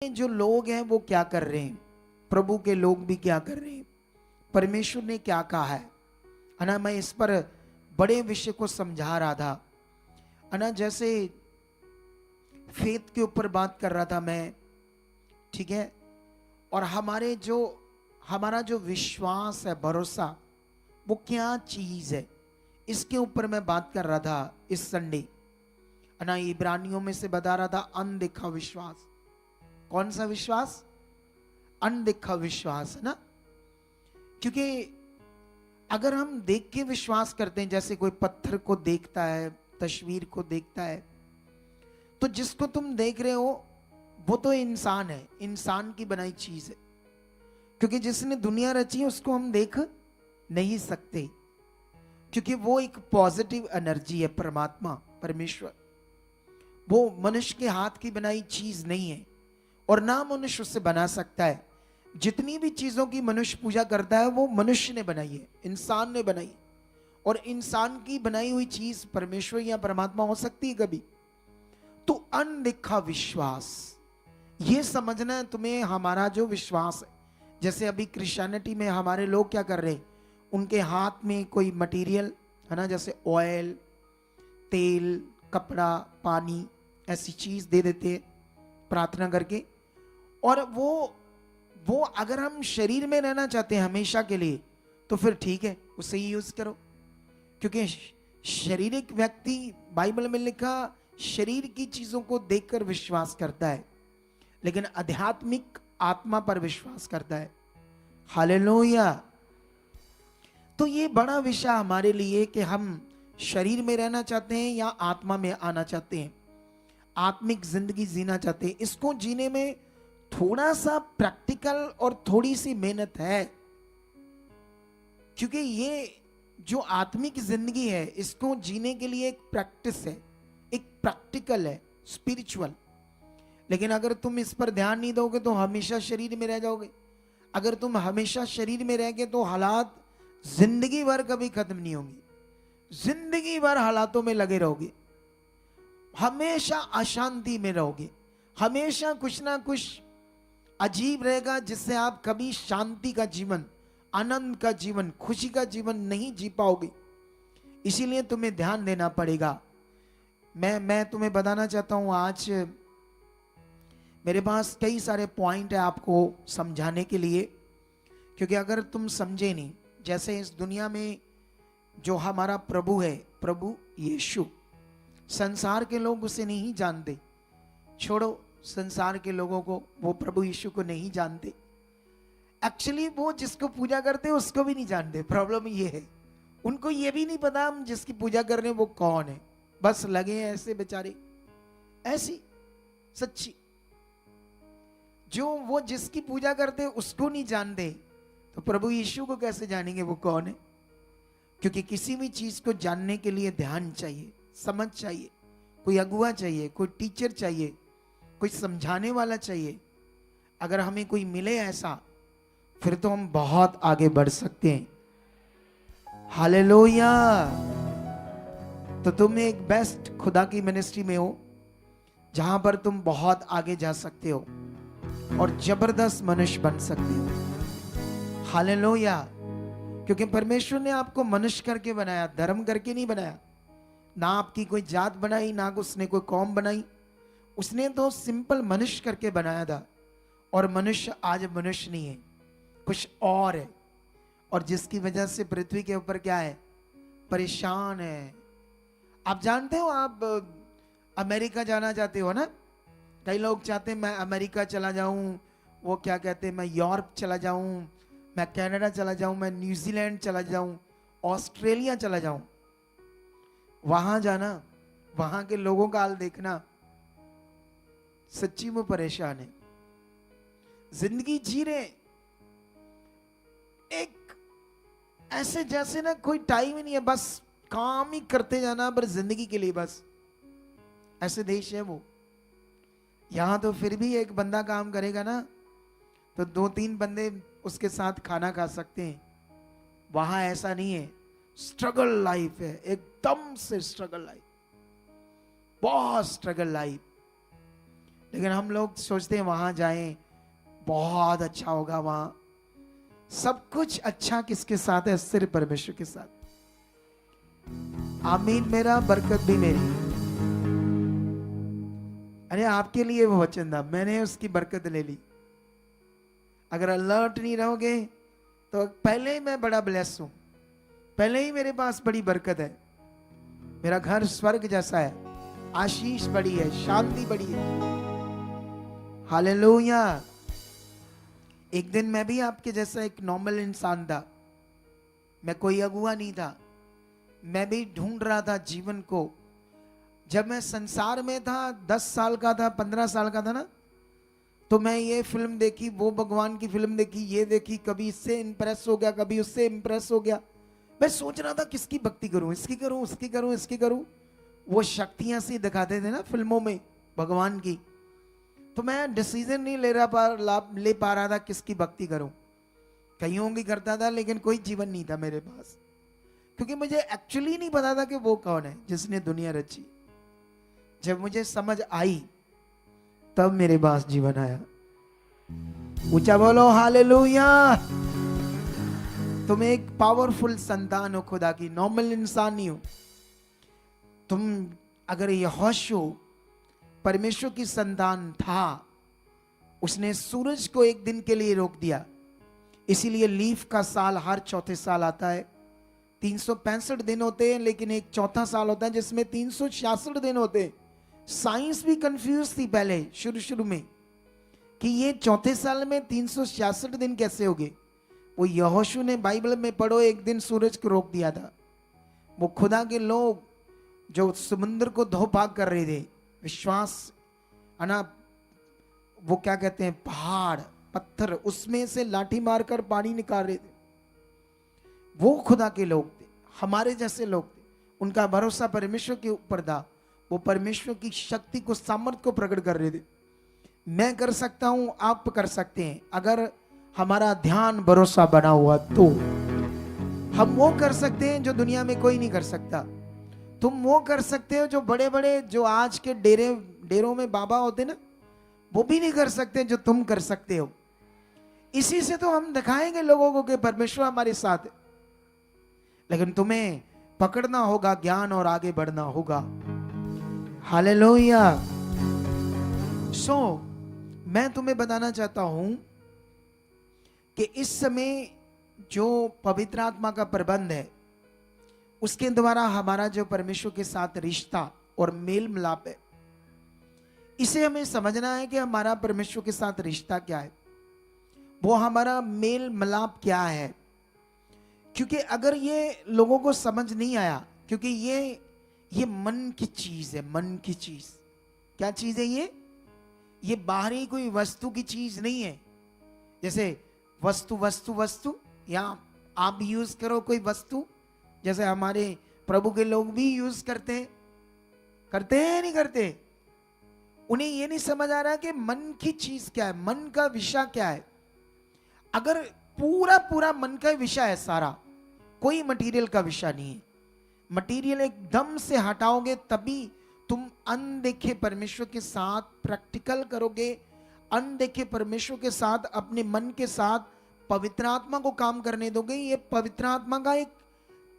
जो लोग हैं वो क्या कर रहे हैं, प्रभु के लोग भी क्या कर रहे हैं, परमेश्वर ने क्या कहा है ना। मैं इस पर बड़े विषय को समझा रहा था है ना। जैसे फेथ के ऊपर बात कर रहा था मैं, ठीक है। और हमारा जो विश्वास है, भरोसा, वो क्या चीज है, इसके ऊपर मैं बात कर रहा था इस संडे है ना। इब्रानियों में से बता रहा था अनदेखा विश्वास। कौन सा विश्वास? अनदेखा विश्वास, है ना। क्योंकि अगर हम देख के विश्वास करते हैं, जैसे कोई पत्थर को देखता है, तस्वीर को देखता है, तो जिसको तुम देख रहे हो वो तो इंसान है, इंसान की बनाई चीज है। क्योंकि जिसने दुनिया रची है उसको हम देख नहीं सकते, क्योंकि वो एक पॉजिटिव एनर्जी है, परमात्मा, परमेश्वर। वो मनुष्य के हाथ की बनाई चीज नहीं है, और ना मनुष्य उससे बना सकता है। जितनी भी चीजों की मनुष्य पूजा करता है वो मनुष्य ने बनाई है, इंसान ने बनाई। और इंसान की बनाई हुई चीज परमेश्वर या परमात्मा हो सकती है कभी? तो अनदेखा विश्वास, ये समझना है तुम्हें। हमारा जो विश्वास है, जैसे अभी क्रिश्चियनिटी में हमारे लोग क्या कर रहे हैं, उनके हाथ में कोई मटेरियल है ना, जैसे ऑयल, तेल, कपड़ा, पानी, ऐसी चीज दे देते हैं प्रार्थना करके। और वो अगर हम शरीर में रहना चाहते हैं हमेशा के लिए, तो फिर ठीक है, उसे ही यूज करो। क्योंकि शारीरिक व्यक्ति, बाइबल में लिखा, शरीर की चीजों को देखकर विश्वास करता है, लेकिन आध्यात्मिक आत्मा पर विश्वास करता है। हालेलुया। तो ये बड़ा विषय हमारे लिए कि हम शरीर में रहना चाहते हैं या आत्मा में आना चाहते हैं, आत्मिक जिंदगी जीना चाहते हैं। इसको जीने में थोड़ा सा प्रैक्टिकल और थोड़ी सी मेहनत है, क्योंकि ये जो आत्मिक जिंदगी है, इसको जीने के लिए एक प्रैक्टिस है, एक प्रैक्टिकल है, स्पिरिचुअल। लेकिन अगर तुम इस पर ध्यान नहीं दोगे तो हमेशा शरीर में रह जाओगे। अगर तुम हमेशा शरीर में रह गए तो हालात जिंदगी भर कभी खत्म नहीं होंगी, जिंदगी भर हालातों में लगे रहोगे, हमेशा अशांति में रहोगे, हमेशा कुछ ना कुछ अजीब रहेगा, जिससे आप कभी शांति का जीवन, आनंद का जीवन, खुशी का जीवन नहीं जी पाओगे। इसीलिए तुम्हें ध्यान देना पड़ेगा। मैं तुम्हें बताना चाहता हूं, आज मेरे पास कई सारे पॉइंट है आपको समझाने के लिए। क्योंकि अगर तुम समझे नहीं, जैसे इस दुनिया में जो हमारा प्रभु है, प्रभु यीशु, संसार के लोग उसे नहीं जानते। छोड़ो संसार के लोगों को, वो प्रभु यीशु को नहीं जानते। एक्चुअली वो जिसको पूजा करते हैं उसको भी नहीं जानते। प्रॉब्लम ये है, उनको ये भी नहीं पता हम जिसकी पूजा कर रहे हैं वो कौन है। बस लगे हैं ऐसे बेचारे, ऐसी सच्ची। जो वो जिसकी पूजा करते हैं उसको नहीं जानते, तो प्रभु यीशु को कैसे जानेंगे वो कौन है? क्योंकि किसी भी चीज को जानने के लिए ध्यान चाहिए, समझ चाहिए, कोई अगुआ चाहिए, कोई टीचर चाहिए, कोई समझाने वाला चाहिए। अगर हमें कोई मिले ऐसा, फिर तो हम बहुत आगे बढ़ सकते हैं। हालेलुया। तो तुम एक बेस्ट खुदा की मिनिस्ट्री में हो, जहां पर तुम बहुत आगे जा सकते हो और जबरदस्त मनुष्य बन सकते हो। हालेलुया। क्योंकि परमेश्वर ने आपको मनुष्य करके बनाया, धर्म करके नहीं बनाया। ना आपकी कोई जात बनाई, ना उसने कोई कौम बनाई, उसने तो सिंपल मनुष्य करके बनाया था। और मनुष्य आज मनुष्य नहीं है, कुछ और है। और जिसकी वजह से पृथ्वी के ऊपर क्या है, परेशान है। आप जानते हो, आप अमेरिका जाना चाहते हो ना, कई लोग चाहते हैं मैं अमेरिका चला जाऊं, वो क्या कहते हैं, मैं यूरोप चला जाऊं, मैं कनाडा चला जाऊं, मैं न्यूजीलैंड चला जाऊं, ऑस्ट्रेलिया चला जाऊं। वहां जाना, वहां के लोगों का हाल देखना, सच्ची में परेशान है। जिंदगी जी रहे एक ऐसे जैसे ना कोई टाइम ही नहीं है, बस काम ही करते जाना पर जिंदगी के लिए, बस ऐसे देश है वो। यहां तो फिर भी एक बंदा काम करेगा ना तो 2-3 बंदे उसके साथ खाना खा सकते हैं। वहां ऐसा नहीं है, स्ट्रगल लाइफ है, एकदम से स्ट्रगल लाइफ, बहुत स्ट्रगल लाइफ। लेकिन हम लोग सोचते हैं वहां जाएं, बहुत अच्छा होगा वहां। सब कुछ अच्छा किसके साथ है? सिर्फ परमेश्वर के साथ। आमीन मेरा, बरकत भी मेरी। अरे आपके लिए वो वचन था, मैंने उसकी बरकत ले ली। अगर अलर्ट नहीं रहोगे तो पहले ही मैं बड़ा ब्लेस हूं, पहले ही मेरे पास बड़ी बरकत है। मेरा घर स्वर्ग जैसा है, आशीष बड़ी है, शांति बड़ी है। हालेलुया। एक दिन मैं भी आपके जैसा एक नॉर्मल इंसान था, मैं कोई अगुआ नहीं था, मैं भी ढूंढ रहा था जीवन को। जब मैं संसार में था, 10 साल का था, 15 साल का था ना, तो मैं ये फिल्म देखी, वो भगवान की फिल्म देखी, ये देखी, कभी इससे इंप्रेस हो गया, कभी उससे इंप्रेस हो गया। मैं सोच रहा था किसकी भक्ति करूं, इसकी करूं, उसकी करूं, इसकी करूं। वो शक्तियां सी दिखाते थे ना फिल्मों में भगवान की, तो मैं डिसीजन नहीं ले पा रहा था किसकी भक्ति करूं। कईयों की करता था, लेकिन कोई जीवन नहीं था मेरे पास, क्योंकि मुझे एक्चुअली नहीं पता था कि वो कौन है जिसने दुनिया रची। जब मुझे समझ आई तब मेरे पास जीवन आया। ऊंचा बोलो हालेलुया। तुम एक पावरफुल संतान हो खुदा की, नॉर्मल इंसान नहीं हो तुम। अगर यहोशू परमेश्वर की संतान था, उसने सूरज को एक दिन के लिए रोक दिया। इसीलिए लीफ का साल हर चौथे साल आता है। 365 दिन होते हैं, लेकिन एक चौथा साल होता है जिसमें 366 दिन होते हैं। साइंस भी कंफ्यूज थी पहले शुरू में कि ये चौथे साल में 366 दिन कैसे हो गए। वो यहोशू ने बाइबल में पढ़ो, एक दिन सूरज को रोक दिया था। वो खुदा के लोग जो समुद्र को धो पाक कर रहे थे, विश्वास है ना, वो क्या कहते हैं, पहाड़ पत्थर, उसमें से लाठी मारकर पानी निकाल रहे थे। वो खुदा के लोग थे, हमारे जैसे लोग थे। उनका भरोसा परमेश्वर के ऊपर था। वो परमेश्वर की शक्ति को, सामर्थ को प्रकट कर रहे थे। मैं कर सकता हूं, आप कर सकते हैं, अगर हमारा ध्यान भरोसा बना हुआ तो। हम वो कर सकते हैं जो दुनिया में कोई नहीं कर सकता। तुम वो कर सकते हो जो बड़े बड़े, जो आज के डेरों में बाबा होते ना, वो भी नहीं कर सकते जो तुम कर सकते हो। इसी से तो हम दिखाएंगे लोगों को कि परमेश्वर हमारे साथ है। लेकिन तुम्हें पकड़ना होगा ज्ञान और आगे बढ़ना होगा। हालेलुया। मैं तुम्हें बताना चाहता हूं कि इस समय जो पवित्र आत्मा का प्रबंध है, उसके द्वारा हमारा जो परमेश्वर के साथ रिश्ता और मेल मिलाप है, इसे हमें समझना है कि हमारा परमेश्वर के साथ रिश्ता क्या है, वो हमारा मेल मिलाप क्या है। क्योंकि अगर ये लोगों को समझ नहीं आया, क्योंकि ये मन की चीज है, मन की चीज। क्या चीज है ये बाहरी कोई वस्तु की चीज नहीं है। जैसे वस्तु वस्तु वस्तु, या आप यूज करो कोई वस्तु, जैसे हमारे प्रभु के लोग भी यूज करते हैं नहीं करते। उन्हें ये नहीं समझ आ रहा कि मन की चीज क्या है, मन का विषय क्या है। अगर पूरा मन का विषय है सारा, कोई मटेरियल का विषय नहीं है। मटेरियल एकदम से हटाओगे तभी तुम अनदेखे परमेश्वर के साथ प्रैक्टिकल करोगे। अनदेखे परमेश्वर के साथ, अपने मन के साथ पवित्र आत्मा को काम करने दोगे। ये पवित्र आत्मा का एक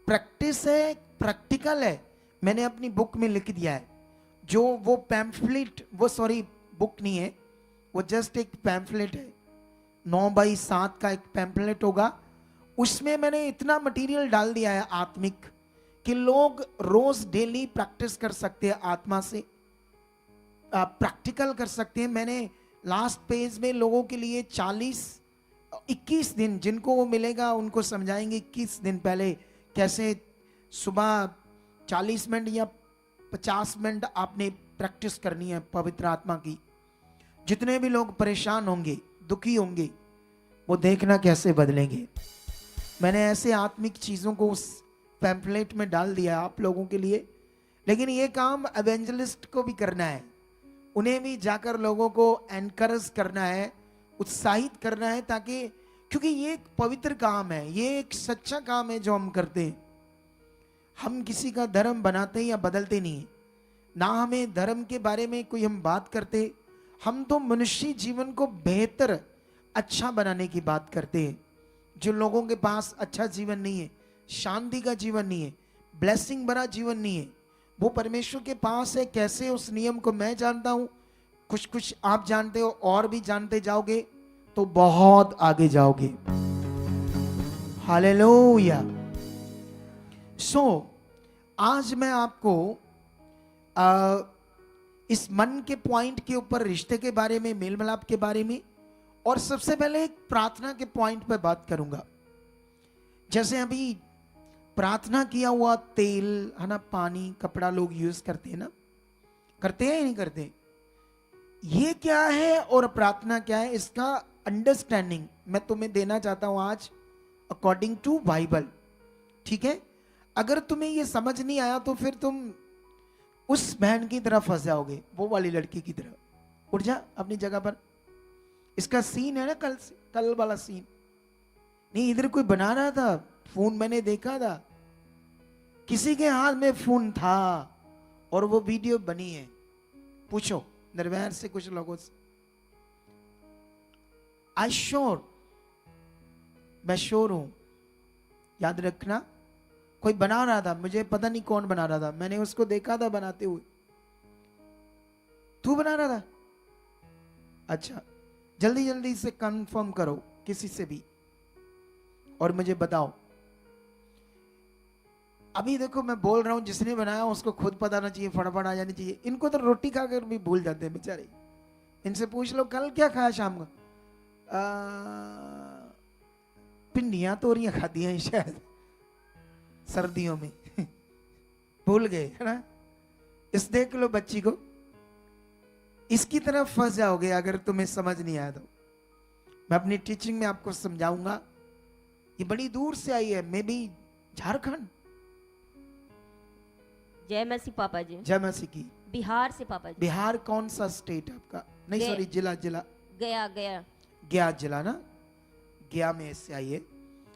प्रैक्टिस है, प्रैक्टिकल है। मैंने अपनी बुक में लिख दिया है। जो वो पैम्फलेट, वो सॉरी बुक नहीं है, वो जस्ट एक पैम्फलेट है, 9x7 का एक पैम्फलेट होगा। उसमें मैंने इतना मटेरियल डाल दिया है आत्मिक, कि लोग रोज डेली प्रैक्टिस कर सकते हैं, आत्मा से प्रैक्टिकल कर सकते हैं। मैंने लास्ट पेज में लोगों के लिए 21 दिन, जिनको वो मिलेगा उनको समझाएंगे 21 दिन पहले कैसे सुबह 40 मिनट या 50 मिनट आपने प्रैक्टिस करनी है पवित्र आत्मा की। जितने भी लोग परेशान होंगे, दुखी होंगे, वो देखना कैसे बदलेंगे। मैंने ऐसे आत्मिक चीजों को उस पैम्फलेट में डाल दिया आप लोगों के लिए। लेकिन ये काम एवेंजलिस्ट को भी करना है, उन्हें भी जाकर लोगों को एनकरेज करना है, उत्साहित करना है, ताकि, क्योंकि ये एक पवित्र काम है, ये एक सच्चा काम है जो हम करते हैं। हम किसी का धर्म बनाते हैं या बदलते नहीं, ना हमें धर्म के बारे में कोई हम बात करते, हम तो मनुष्य जीवन को बेहतर अच्छा बनाने की बात करते हैं। जो लोगों के पास अच्छा जीवन नहीं है, शांति का जीवन नहीं है, ब्लेसिंग भरा जीवन नहीं है, वो परमेश्वर के पास है। कैसे, उस नियम को मैं जानता हूं, कुछ कुछ आप जानते हो, और भी जानते जाओगे तो बहुत आगे जाओगे। हालेलुया। सो आज मैं आपको इस मन के पॉइंट के ऊपर, रिश्ते के बारे में, मेल मिलाप के बारे में, और सबसे पहले एक प्रार्थना के पॉइंट पे बात करूंगा। जैसे अभी प्रार्थना किया हुआ तेल है ना, पानी, कपड़ा लोग यूज करते हैं ना, करते हैं या नहीं करते? ये क्या है और प्रार्थना क्या है, इसका अंडरस्टैंडिंग मैं तुम्हें देना चाहता हूं आज अकॉर्डिंग टू बाइबल। ठीक है? अगर तुम्हें ये समझ नहीं आया तो फिर तुम उस बहन की तरह फंस जाओगे, वो वाली लड़की की तरह। उठ जा अपनी जगह पर। इसका सीन है ना कल वाला सीन। नहीं, इधर कोई बना रहा था फोन, मैंने देखा था, किसी के हाथ में फोन था और वो वीडियो बनी है। पूछो निर्भय से, कुछ लोगों से। आई श्योर, मैं श्योर हूं, याद रखना, कोई बना रहा था, मुझे पता नहीं कौन बना रहा था, मैंने उसको देखा था बनाते हुए। तू बना रहा था? अच्छा, जल्दी जल्दी से कंफर्म करो किसी से भी और मुझे बताओ। अभी देखो मैं बोल रहा हूं, जिसने बनाया उसको खुद पता ना चाहिए, फटाफट आ जानी चाहिए। इनको तो रोटी खाकर भी भूल जाते हैं बेचारे। इनसे पूछ लो कल क्या खाया शाम को? पिंडियां तोरियां खाती हैं शायद सर्दियों में भूल गए है ना। इस देख लो बच्ची को, इसकी तरफ फंस जाओगे अगर तुम्हें समझ नहीं आया तो। मैं अपनी टीचिंग में आपको समझाऊंगा। ये बड़ी दूर से आई है, मे बी झारखंड। जय मसीह पापा जी। जय मसीह की। बिहार से पापा जी। बिहार कौन सा स्टेट आपका? नहीं सॉरी, जिला गया गया जिला ना, गया में से आई है।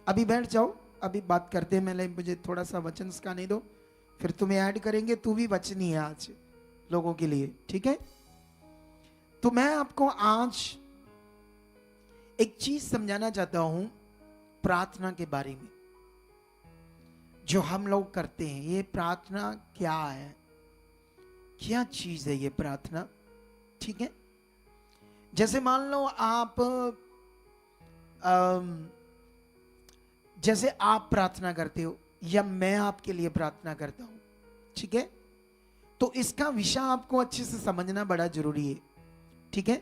अभी बैठ जाओ, अभी बात करते हैं। मैंने मुझे थोड़ा सा वचन सिखाने दो, फिर तुम्हें ऐड करेंगे। तू भी बचनी है आज लोगों के लिए, ठीक है? तो मैं आपको आज एक चीज समझाना चाहता हूं प्रार्थना के बारे में, जो हम लोग करते हैं। ये प्रार्थना क्या है, क्या चीज है ये प्रार्थना? ठीक है? जैसे मान लो आप जैसे आप प्रार्थना करते हो या मैं आपके लिए प्रार्थना करता हूं, ठीक है? तो इसका विषय आपको अच्छे से समझना बड़ा जरूरी है, ठीक है?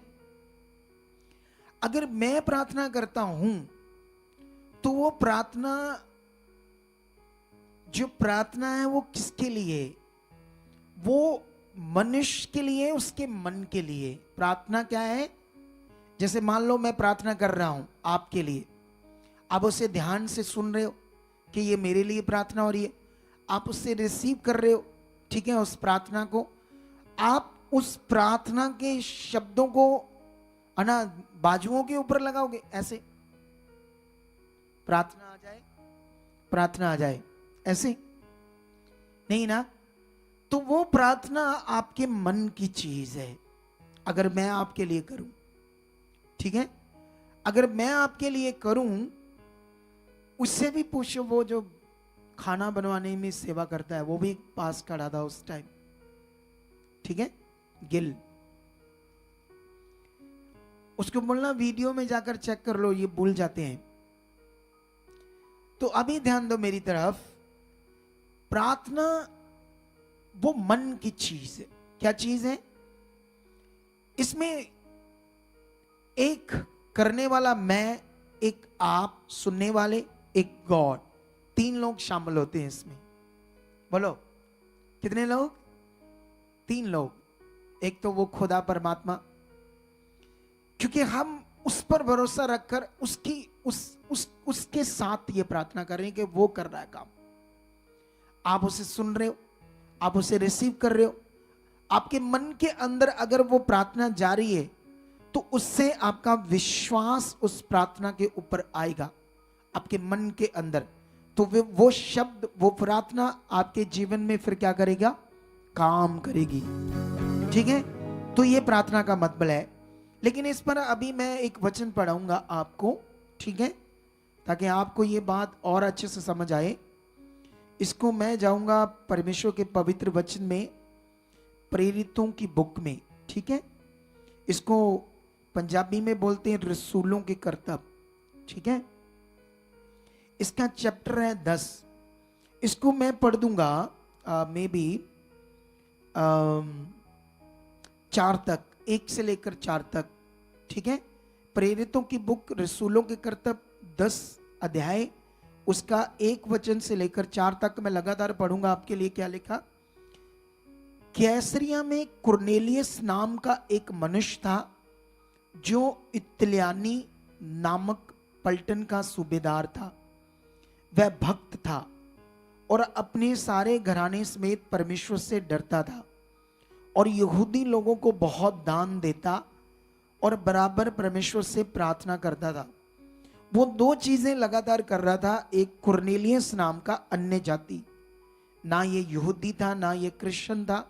अगर मैं प्रार्थना करता हूं तो वो प्रार्थना, जो प्रार्थना है वो किसके लिए? वो मनुष्य के लिए, उसके मन के लिए। प्रार्थना क्या है? जैसे मान लो मैं प्रार्थना कर रहा हूं आपके लिए, आप उसे ध्यान से सुन रहे हो कि ये मेरे लिए प्रार्थना हो रही है, आप उससे रिसीव कर रहे हो, ठीक है? उस प्रार्थना को आप उस प्रार्थना के शब्दों को है ना बाजुओं के ऊपर लगाओगे, ऐसे प्रार्थना आ जाए, प्रार्थना आ जाए, ऐसे नहीं ना। तो वो प्रार्थना आपके मन की चीज है। अगर मैं आपके लिए करूं, ठीक है? अगर मैं आपके लिए करूं, उससे भी पूछो, वो जो खाना बनवाने में सेवा करता है वो भी पास खड़ा था उस टाइम, ठीक है? गिल, उसको बोलना वीडियो में जाकर चेक कर लो, ये भूल जाते हैं। तो अभी ध्यान दो मेरी तरफ। प्रार्थना वो मन की चीज है। क्या चीज है? इसमें एक करने वाला मैं, एक आप सुनने वाले, एक गॉड, 3 लोग शामिल होते हैं इसमें। बोलो कितने लोग? 3 लोग। एक तो वो खुदा परमात्मा, क्योंकि हम उस पर भरोसा रखकर उसके साथ ये प्रार्थना कर रहे हैं कि वो कर रहा है काम। आप उसे सुन रहे हो, आप उसे रिसीव कर रहे हो। आपके मन के अंदर अगर वो प्रार्थना जारी है तो उससे आपका विश्वास उस प्रार्थना के ऊपर आएगा, आपके मन के अंदर। तो वो शब्द, वो प्रार्थना आपके जीवन में फिर क्या करेगा? काम करेगी, ठीक है? तो ये प्रार्थना का मतलब है। लेकिन इस पर अभी मैं एक वचन पढ़ाऊंगा आपको, ठीक है, ताकि आपको ये बात और अच्छे से समझ आए। इसको मैं जाऊंगा परमेश्वर के पवित्र वचन में, प्रेरितों की बुक में, ठीक है। इसको पंजाबी में बोलते हैं रसूलों के करतब, ठीक है। इसका चैप्टर है 10। इसको मैं पढ़ दूंगा मे बी 4 तक, 1 से लेकर 4 तक, ठीक है। प्रेरितों की बुक रसूलों के करतब 10 अध्याय, उसका 1 वचन से लेकर 4 तक मैं लगातार पढ़ूंगा आपके लिए। क्या लिखा? कैसरिया में कुरनेलियस नाम का एक मनुष्य था जो इत्तलियानी नामक पलटन का सूबेदार था। वह भक्त था और अपने सारे घराने समेत परमेश्वर से डरता था और यहूदी लोगों को बहुत दान देता और बराबर परमेश्वर से प्रार्थना करता था। वो 2 चीजें लगातार कर रहा था। एक कुरनेलियस नाम का अन्य जाति, ना ये यहूदी था ना ये क्रिश्चियन था,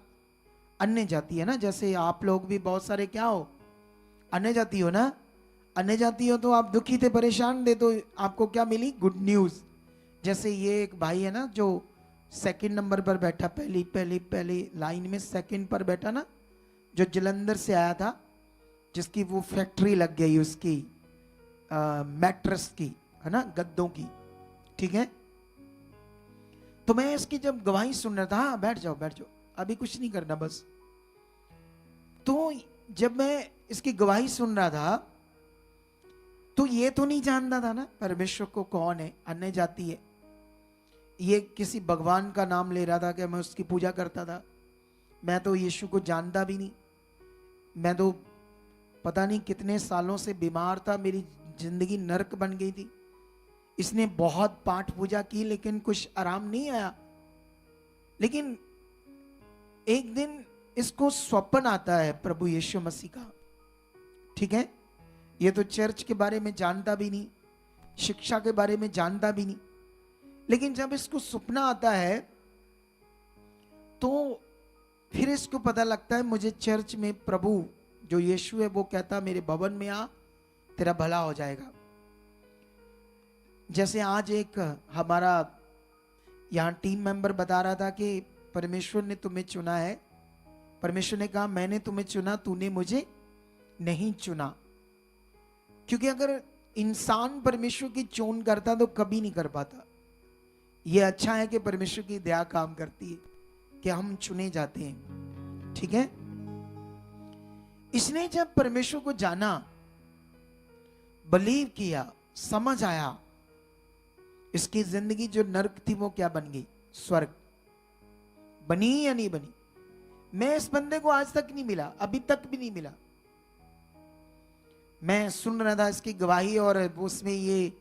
अन्य जाति है ना। जैसे आप लोग भी बहुत सारे क्या हो, अन्य जाति हो ना। अन्य जाति हो तो आप दुखी थे, परेशान थे, तो आपको क्या मिली? Good news. जैसे ये एक भाई है ना जो 2nd नंबर पर बैठा, पहली लाइन में 2nd पर बैठा ना, जो जलंधर से आया था, जिसकी वो फैक्ट्री लग गई उसकी मैट्रेस की, है ना, गद्दों की, ठीक है। तो मैं इसकी जब गवाही सुन रहा था, हाँ बैठ जाओ बैठ जाओ, अभी कुछ नहीं करना बस। तो जब मैं इसकी गवाही सुन रहा था तो ये तो नहीं जानता था ना परमेश्वर को कौन है, अन्य जाति है। ये किसी भगवान का नाम ले रहा था कि मैं उसकी पूजा करता था। मैं तो यीशु को जानता भी नहीं। मैं तो पता नहीं कितने सालों से बीमार था, मेरी जिंदगी नरक बन गई थी। इसने बहुत पाठ पूजा की लेकिन कुछ आराम नहीं आया। लेकिन एक दिन इसको स्वप्न आता है प्रभु यीशु मसीह का, ठीक है। ये तो चर्च के बारे में जानता भी नहीं, शिक्षा के बारे में जानता भी नहीं, लेकिन जब इसको सपना आता है तो फिर इसको पता लगता है मुझे चर्च में प्रभु जो यीशु है वो कहता मेरे भवन में आ, तेरा भला हो जाएगा। जैसे आज एक हमारा यहाँ टीम मेंबर बता रहा था कि परमेश्वर ने तुम्हें चुना है। परमेश्वर ने कहा मैंने तुम्हें चुना, तूने मुझे नहीं चुना। क्योंकि अगर इंसान परमेश्वर की चोन करता तो कभी नहीं कर पाता। ये अच्छा है कि परमेश्वर की दया काम करती है कि हम चुने जाते हैं, ठीक है। इसने जब परमेश्वर को जाना, बिलीव किया, समझ आया, इसकी जिंदगी जो नरक थी वो क्या बन गई? स्वर्ग बनी या नहीं बनी? मैं इस बंदे को आज तक नहीं मिला, अभी तक भी नहीं मिला। मैं सुन रहा था इसकी गवाही और उसमें ये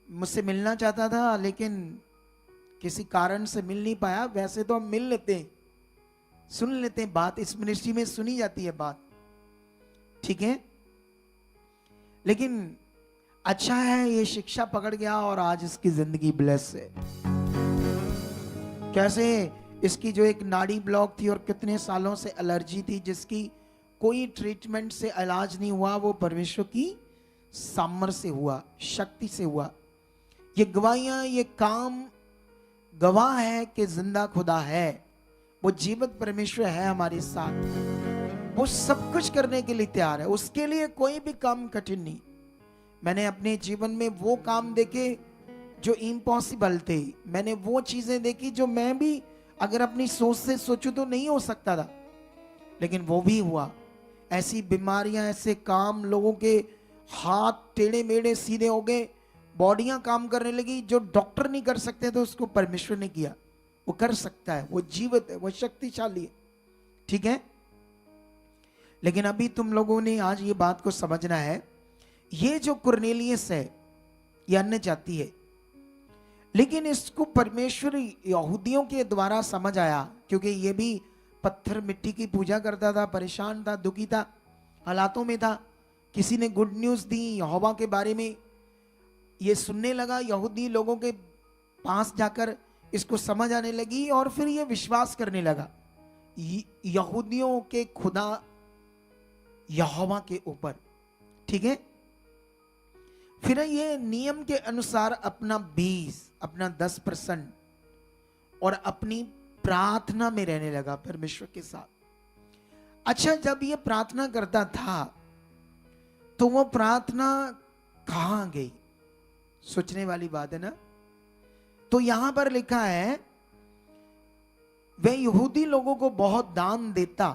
मुझसे मिलना चाहता था लेकिन किसी कारण से मिल नहीं पाया। वैसे तो हम मिल लेते हैं, सुन लेते हैं बात, इस मिनिस्ट्री में सुनी जाती है बात, ठीक है। लेकिन अच्छा है ये शिक्षा पकड़ गया और आज इसकी जिंदगी ब्लेस है। कैसे इसकी जो एक नाड़ी ब्लॉक थी और कितने सालों से एलर्जी थी, जिसकी कोई ट्रीटमेंट से इलाज नहीं हुआ, वो परमेश्वर की सामर्थ से हुआ, शक्ति से हुआ। ये गवाहियां, ये काम गवाह है कि जिंदा खुदा है, वो जीवित परमेश्वर है हमारे साथ। वो सब कुछ करने के लिए तैयार है, उसके लिए कोई भी काम कठिन नहीं। मैंने अपने जीवन में वो काम देखे जो इम्पॉसिबल थे। मैंने वो चीजें देखी जो मैं भी अगर अपनी सोच से सोचूं तो नहीं हो सकता था, लेकिन वो भी हुआ। ऐसी बीमारियां, ऐसे काम, लोगों के हाथ टेढ़े मेढ़े सीधे हो गए, बॉडियां काम करने लगी जो डॉक्टर नहीं कर सकते थे, उसको परमेश्वर ने किया। वो कर सकता है, वो जीवित है, वो शक्तिशाली है, ठीक है। लेकिन अभी तुम लोगों ने आज ये बात को समझना है, ये जो कुरनेलियस है ये अन्य जाति है, लेकिन इसको परमेश्वर यहूदियों के द्वारा समझ आया, क्योंकि ये भी पत्थर मिट्टी की पूजा करता था, परेशान था, दुखी था, हालातों में था। किसी ने गुड न्यूज दी यहोवा के बारे में, ये सुनने लगा, यहूदी लोगों के पास जाकर इसको समझ आने लगी और फिर ये विश्वास करने लगा। यहूदियों के खुदा यहोवा के ऊपर, ठीक है। फिर ये नियम के अनुसार अपना 20, अपना 10% और अपनी प्रार्थना में रहने लगा परमेश्वर के साथ। अच्छा, जब ये प्रार्थना करता था तो वो प्रार्थना कहां गई? सोचने वाली बात है ना। तो यहां पर लिखा है वह यहूदी लोगों को बहुत दान देता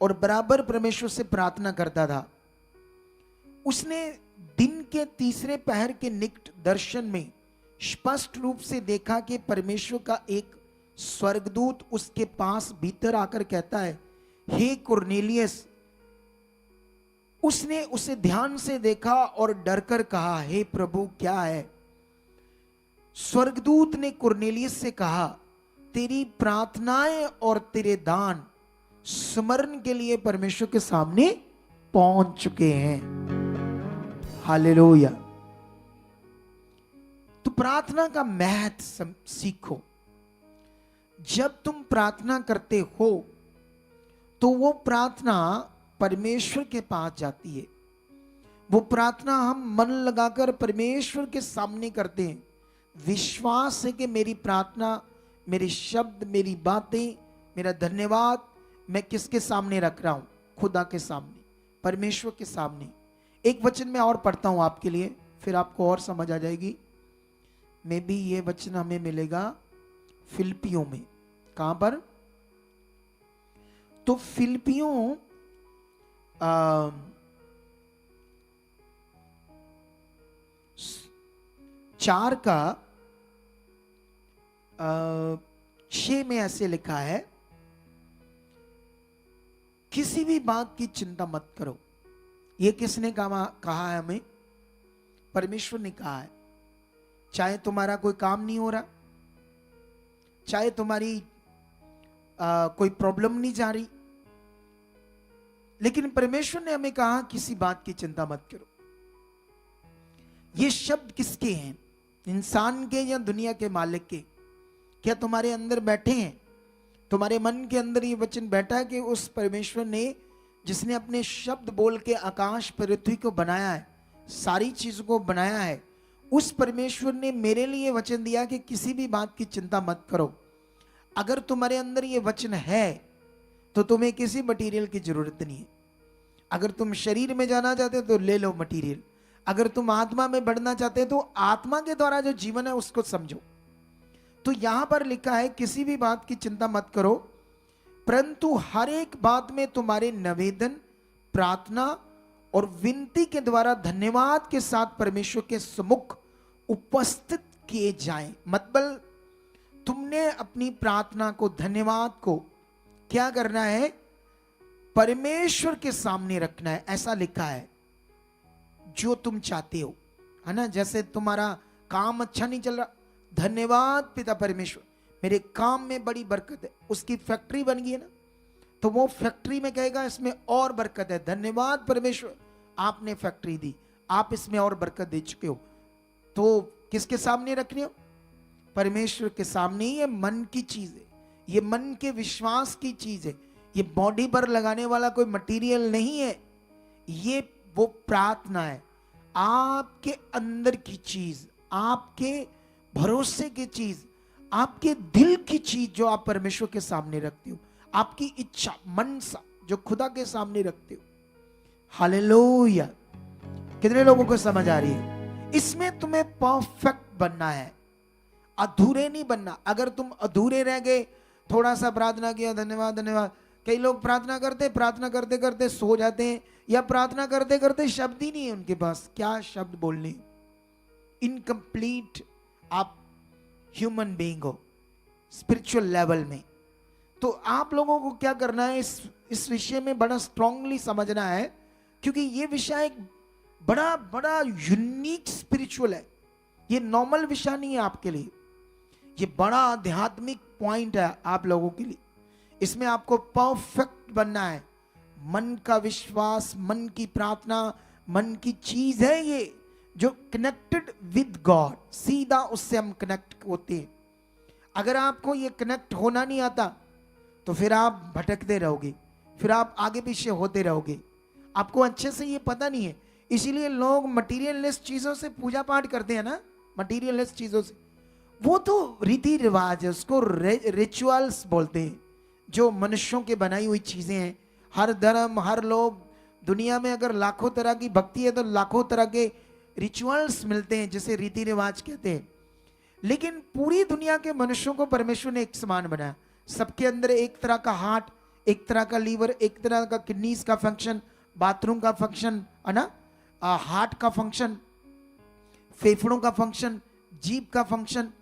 और बराबर परमेश्वर से प्रार्थना करता था। उसने दिन के तीसरे पहर के निकट दर्शन में स्पष्ट रूप से देखा कि परमेश्वर का एक स्वर्गदूत उसके पास भीतर आकर कहता है, हे कुरनेलियस। उसने उसे ध्यान से देखा और डरकर कहा, हे प्रभु क्या है? स्वर्गदूत ने कुरनेलियस से कहा, तेरी प्रार्थनाएं और तेरे दान स्मरण के लिए परमेश्वर के सामने पहुंच चुके हैं। हालेलुया। तो प्रार्थना का महत्व सीखो। जब तुम प्रार्थना करते हो तो वो प्रार्थना परमेश्वर के पास जाती है। वो प्रार्थना हम मन लगाकर परमेश्वर के सामने करते हैं। विश्वास है कि मेरी प्रार्थना, मेरे शब्द, मेरी बातें, मेरा धन्यवाद मैं किसके सामने रख रहा हूं? खुदा के सामने, परमेश्वर के सामने। एक वचन मैं और पढ़ता हूं आपके लिए, फिर आपको और समझ आ जाएगी। मे भी ये वचन हमें मिलेगा फिलिपियों में। कहां पर? तो फिलिपियों 4 का 6 में ऐसे लिखा है, किसी भी बात की चिंता मत करो। ये किसने कहा है? हमें परमेश्वर ने कहा है। चाहे तुम्हारा कोई काम नहीं हो रहा, चाहे तुम्हारी कोई प्रॉब्लम नहीं जा रही, लेकिन परमेश्वर ने हमें कहा किसी बात की चिंता मत करो। ये शब्द किसके हैं? इंसान के या दुनिया के मालिक के? क्या तुम्हारे अंदर बैठे हैं? तुम्हारे मन के अंदर ये वचन बैठा है कि उस परमेश्वर ने, जिसने अपने शब्द बोल के आकाश पृथ्वी को बनाया है, सारी चीजों को बनाया है, उस परमेश्वर ने मेरे लिए वचन दिया कि किसी भी बात की चिंता मत करो। अगर तुम्हारे अंदर ये वचन है तो तुम्हें किसी मटेरियल की जरूरत नहीं है। अगर तुम शरीर में जाना चाहते हो तो ले लो मटेरियल। अगर तुम आत्मा में बढ़ना चाहते हो तो आत्मा के द्वारा जो जीवन है उसको समझो। तो यहां पर लिखा है किसी भी बात की चिंता मत करो, परंतु हर एक बात में तुम्हारे निवेदन, प्रार्थना और विनती के द्वारा धन्यवाद के साथ परमेश्वर के सम्मुख उपस्थित किए जाएं। मतलब तुमने अपनी प्रार्थना को, धन्यवाद को क्या करना है? परमेश्वर के सामने रखना है। ऐसा लिखा है, जो तुम चाहते हो, है ना। जैसे तुम्हारा काम अच्छा नहीं चल रहा, धन्यवाद पिता परमेश्वर, मेरे काम में बड़ी बरकत है। उसकी फैक्ट्री बन गई है ना, तो वो फैक्ट्री में कहेगा इसमें और बरकत है। धन्यवाद परमेश्वर, आपने फैक्ट्री दी, आप इसमें और बरकत दे चुके हो। तो किसके सामने रखनी हो? परमेश्वर के सामने। ये मन की चीज है, ये मन के विश्वास की चीज है। ये बॉडी पर लगाने वाला कोई मटेरियल नहीं है। ये वो प्रार्थना है, आपके अंदर की चीज, आपके भरोसे की चीज, आपके दिल की चीज जो आप परमेश्वर के सामने रखते हो, आपकी इच्छा, मनसा जो खुदा के सामने रखते हो। हालेलुया। कितने लोगों को समझ आ रही है? इसमें तुम्हें परफेक्ट बनना है, अधूरे नहीं बनना। अगर तुम अधूरे रह गए, थोड़ा सा प्रार्थना किया, धन्यवाद धन्यवाद। कई लोग प्रार्थना करते करते सो जाते हैं, या प्रार्थना करते करते शब्द ही नहीं है उनके पास, क्या शब्द बोलने। इनकम्प्लीट आप ह्यूमन बीइंग हो स्पिरिचुअल लेवल में। तो आप लोगों को क्या करना है, इस विषय में बड़ा स्ट्रांगली समझना है, क्योंकि ये विषय एक बड़ा बड़ा यूनिक स्पिरिचुअल है। ये नॉर्मल विषय नहीं है आपके लिए, ये बड़ा आध्यात्मिक पॉइंट है आप लोगों के लिए। इसमें आपको परफेक्ट बनना है। मन का विश्वास, मन की प्रार्थना, मन की चीज है ये, जो कनेक्टेड विद गॉड, सीधा उससे हम कनेक्ट होते हैं। अगर आपको ये कनेक्ट होना नहीं आता तो फिर आप भटकते रहोगे, फिर आप आगे पीछे होते रहोगे। आपको अच्छे से ये पता नहीं है, इसीलिए लोग मटीरियलिस्ट चीजों से पूजा पाठ करते हैं ना, मटीरियलिस्ट चीजों से। वो तो रीति रिवाज है, उसको रिचुअल्स बोलते हैं, जो मनुष्यों के बनाई हुई चीजें हैं। हर धर्म, हर लोग, दुनिया में अगर लाखों तरह की भक्ति है तो लाखों तरह के रिचुअल्स मिलते हैं, जिसे रीति रिवाज कहते हैं। लेकिन पूरी दुनिया के मनुष्यों को परमेश्वर ने एक समान बनाया। सबके अंदर एक तरह का हार्ट, एक तरह का लीवर, एक तरह का किडनीज का फंक्शन, बाथरूम का फंक्शन है ना, हार्ट का फंक्शन, फेफड़ों का फंक्शन, जीभ का फंक्शन।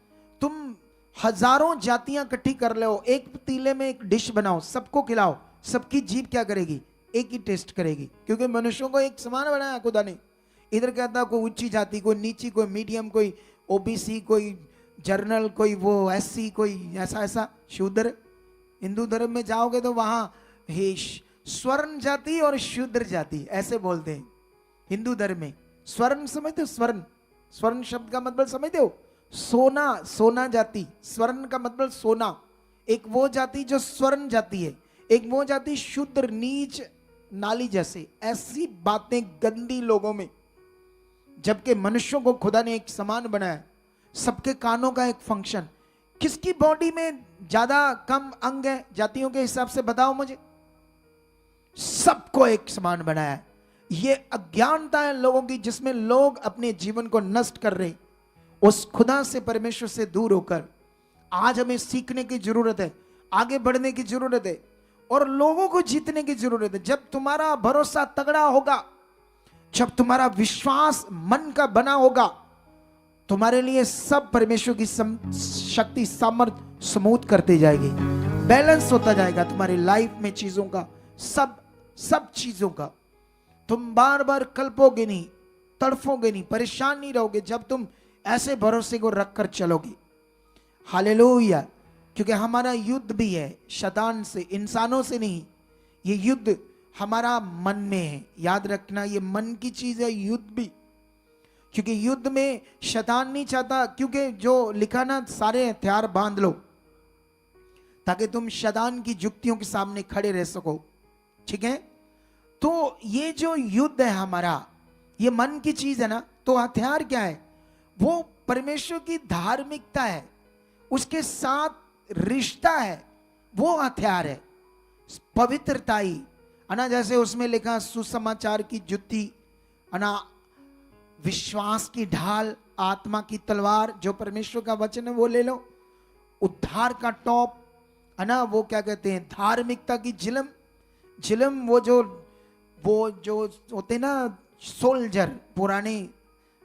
तुम हजारों जातियां इकट्ठी कर लो, एक पतीले में एक डिश बनाओ, सबको खिलाओ, सबकी जीभ क्या करेगी? एक ही टेस्ट करेगी, क्योंकि मनुष्यों को एक समान बनाया खुदा ने। इधर कहता कोई ऊंची जाति, कोई नीची, कोई मीडियम, कोई ओबीसी, कोई जर्नल, कोई वो एससी, कोई ऐसा ऐसा शूद्र। हिंदू धर्म में जाओगे तो वहां हे स्वर्ण जाति और शूद्र जाति ऐसे बोलते हैं हिंदू धर्म में। स्वर्ण समझते हो? स्वर्ण, स्वर्ण शब्द का मतलब समझते हो? सोना, सोना जाति। स्वर्ण का मतलब सोना। एक वो जाति जो स्वर्ण जाति है, एक वो जाति शूद्र, नीच, नाली जैसे। ऐसी बातें गंदी लोगों में, जबकि मनुष्यों को खुदा ने एक समान बनाया। सबके कानों का एक फंक्शन। किसकी बॉडी में ज्यादा कम अंग है जातियों के हिसाब से बताओ मुझे? सबको एक समान बनाया है। ये अज्ञानता है लोगों की, जिसमें लोग अपने जीवन को नष्ट कर रहे, उस खुदा से, परमेश्वर से दूर होकर। आज हमें सीखने की जरूरत है, आगे बढ़ने की जरूरत है और लोगों को जीतने की जरूरत है। जब तुम्हारा भरोसा तगड़ा होगा, जब तुम्हारा विश्वास मन का बना होगा, तुम्हारे लिए सब परमेश्वर की शक्ति, सामर्थ स्मूथ करते जाएगी, बैलेंस होता जाएगा तुम्हारी लाइफ में चीजों का, सब चीजों का। तुम बार बार कल्पोगे नहीं, तड़फोगे नहीं, परेशान नहीं रहोगे, जब तुम ऐसे भरोसे को रखकर चलोगे। हालेलुया। क्योंकि हमारा युद्ध भी है शैतान से, इंसानों से नहीं। ये युद्ध हमारा मन में है, याद रखना, ये मन की चीज है युद्ध भी। क्योंकि युद्ध में शैतान नहीं चाहता, क्योंकि जो लिखा ना, सारे हथियार बांध लो ताकि तुम शैतान की जुक्तियों के सामने खड़े रह सको। ठीक है? तो ये जो युद्ध है हमारा, ये मन की चीज है ना, तो हथियार क्या है? वो परमेश्वर की धार्मिकता है, उसके साथ रिश्ता है, वो हथियार है। पवित्रताई है ना, जैसे उसमें लिखा सुसमाचार की जुत्ती है ना, विश्वास की ढाल, आत्मा की तलवार, जो परमेश्वर का वचन है वो ले लो। उद्धार का टॉप है ना, वो क्या कहते हैं, धार्मिकता की झिलम। झिलम वो जो होते ना सोल्जर, पुराने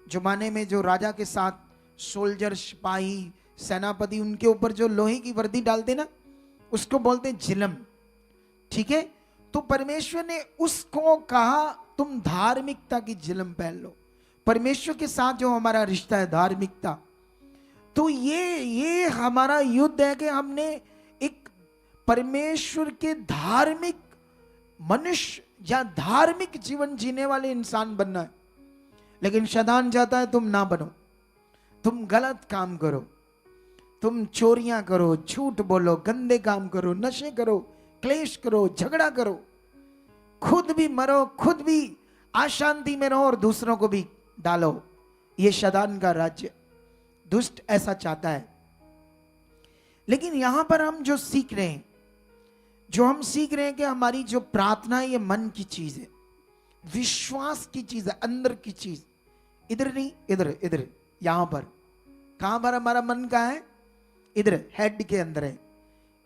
जमाने में जो राजा के साथ सोल्जर, सिपाही, सेनापति, उनके ऊपर जो लोहे की वर्दी डालते ना, उसको बोलते हैं झिलम। ठीक है? तो परमेश्वर ने उसको कहा तुम धार्मिकता की झिलम पहन लो। परमेश्वर के साथ जो हमारा रिश्ता है, धार्मिकता, तो ये हमारा युद्ध है कि हमने एक परमेश्वर के धार्मिक मनुष्य या धार्मिक जीवन जीने वाले इंसान बनना है। लेकिन शैतान चाहता है तुम ना बनो, तुम गलत काम करो, तुम चोरियां करो, झूठ बोलो, गंदे काम करो, नशे करो, क्लेश करो, झगड़ा करो, खुद भी मरो, खुद भी अशांति में रहो और दूसरों को भी डालो। ये शैतान का राज्य, दुष्ट ऐसा चाहता है। लेकिन यहां पर हम जो सीख रहे हैं, कि हमारी जो प्रार्थना है ये मन की चीज है, विश्वास की चीज है, अंदर की चीज। इधर नहीं, इधर यहां पर। कहां पर हमारा मन का है? इधर, हेड के अंदर है।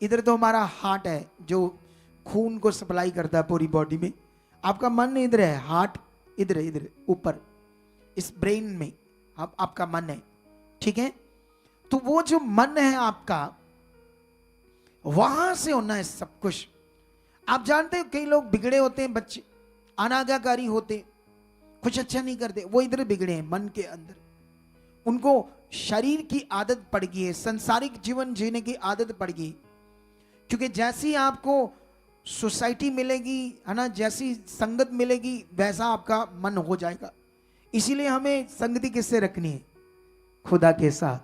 इधर तो हमारा हार्ट है जो खून को सप्लाई करता है पूरी बॉडी में। आपका मन इधर है, हार्ट इधर ऊपर, इस ब्रेन में आपका मन है। ठीक है? तो वो जो मन है आपका, वहां से होना है सब कुछ। आप जानते हो कई लोग बिगड़े होते हैं, बच्चे अनाज्ञाकारी होते, कुछ अच्छा नहीं करते, वो इधर बिगड़े हैं, मन के अंदर। उनको शरीर की आदत पड़ गई है, संसारिक जीवन जीने की आदत पड़ गई। क्योंकि जैसी आपको सोसाइटी मिलेगी है ना, जैसी संगत मिलेगी, वैसा आपका मन हो जाएगा। इसीलिए हमें संगति किससे रखनी है? खुदा के साथ।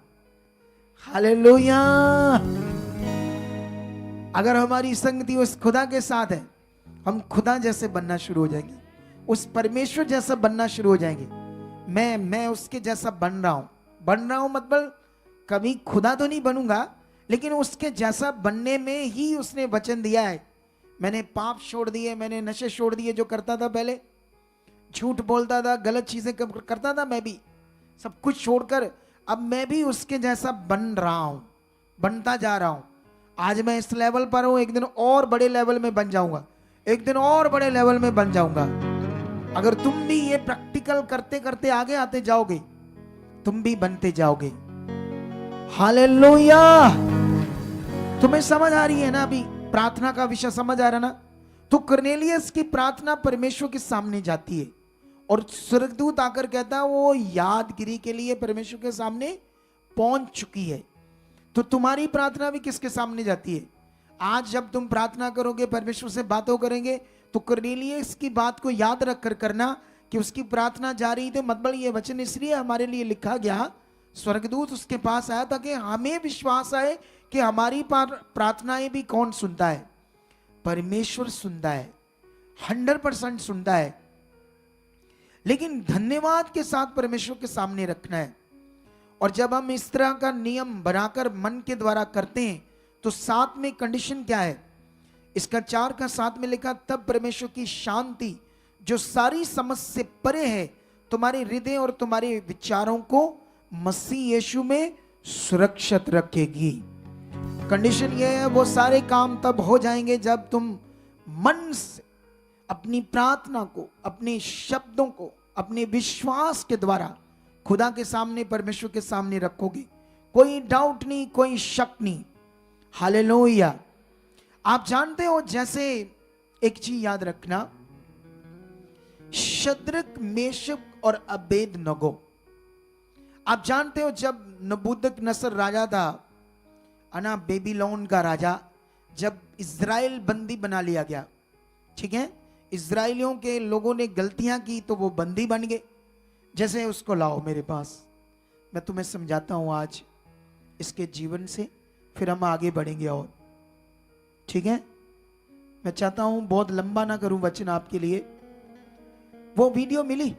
हालेलुया। अगर हमारी संगति उस खुदा के साथ है, हम खुदा जैसे बनना शुरू हो जाएंगे। उस परमेश्वर जैसा बनना शुरू हो जाएंगे। मैं उसके जैसा बन रहा हूं मतलब कभी खुदा तो नहीं बनूंगा, लेकिन उसके जैसा बनने में ही उसने वचन दिया है। मैंने पाप छोड़ दिए, मैंने नशे छोड़ दिए जो करता था पहले, झूठ बोलता था, गलत चीजें करता था, मैं भी सब कुछ छोड़कर अब मैं भी उसके जैसा बन रहा हूं, बनता जा रहा हूं। आज मैं इस लेवल पर हूं, एक दिन और बड़े लेवल में बन जाऊंगा, एक दिन और बड़े लेवल में बन जाऊंगा। अगर तुम भी ये प्रैक्टिकल करते करते आगे आते जाओगे, तुम भी बनते जाओगे। हालेलुया। तुम्हें समझ आ रही है ना? अभी प्रार्थना का विषय समझ आ रहा ना? तो कर्नेलियस की प्रार्थना परमेश्वर के सामने जाती है और स्वर्गदूत आकर कहता है वो यादगिरी के लिए परमेश्वर के सामने पहुंच चुकी है। तो तुम्हारी प्रार्थना भी किसके सामने जाती है? आज जब तुम प्रार्थना करोगे, परमेश्वर से बातों करेंगे, तो कर्नेलियस की बात को याद रख कर करना कि उसकी प्रार्थना जा रही थी। मतलब ये वचन इसलिए हमारे लिए लिखा गया, स्वर्गदूत उसके पास आया ताकि हमें विश्वास आए कि हमारी प्रार्थनाएं भी कौन सुनता है? परमेश्वर सुनता है, 100% सुनता है। लेकिन धन्यवाद के साथ परमेश्वर के सामने रखना है। और जब हम इस तरह का नियम बनाकर मन के द्वारा करते हैं, तो साथ में कंडीशन क्या है? इसका 4 का 7 में लिखा, तब परमेश्वर की शांति जो सारी समझ से परे है तुम्हारे हृदय और तुम्हारे विचारों को मसीह यीशु में सुरक्षित रखेगी। कंडीशन यह है, वो सारे काम तब हो जाएंगे जब तुम मन से अपनी प्रार्थना को, अपने शब्दों को, अपने विश्वास के द्वारा खुदा के सामने, परमेश्वर के सामने रखोगे। कोई डाउट नहीं, कोई शक नहीं। हालेलुया। आप जानते हो, जैसे एक चीज याद रखना, शद्रक, मेशक और अबेदनगो, आप जानते हो जब नबूकदनेस्सर राजा था, अना बेबीलोन का राजा, जब इज़राइल बंदी बना लिया गया, ठीक है, इज़राइलियों के लोगों ने गलतियां की तो वो बंदी बन गए। जैसे उसको लाओ मेरे पास, मैं तुम्हें समझाता हूं आज इसके जीवन से, फिर हम आगे बढ़ेंगे और, ठीक है। मैं चाहता हूं बहुत लंबा ना करूं वचन आपके लिए। वो वीडियो मिली